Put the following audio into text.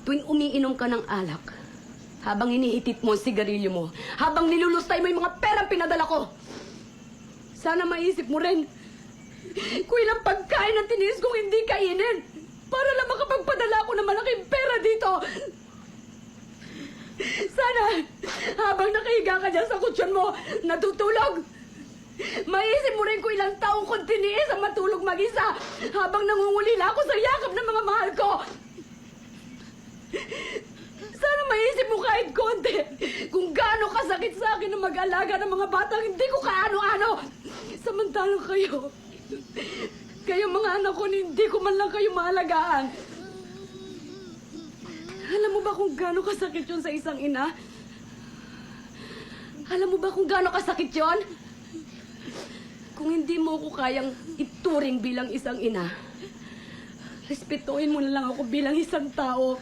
tuwing umiinom ka ng alak, habang inihitit mo ang sigarilyo mo, habang nilulustay mo yung mga perang pinadala ko, sana maisip mo rin kung ilang pagkain ang tiniis kong hindi kainin para lang makapagpadala ako ng malaking pera dito. Sana, habang nakahiga ka dyan sa kutsyon mo, natutulog, maisip mo rin kung ilang taong kong tiniis ang matulog mag-isa habang nangungulila ako sa yakap ng mga mahal ko. Sana maisip mo kahit konti kung gaano kasakit sa akin na mag-alaga ng mga batang hindi ko kaano-ano. Samantalang kayo mga anak ko, hindi ko man lang kayo maalagaan. Alam mo ba kung gaano kasakit yun sa isang ina? Alam mo ba kung gaano kasakit yun? Kung hindi mo ko kayang ituring bilang isang ina, respetuhin mo na lang ako bilang isang tao.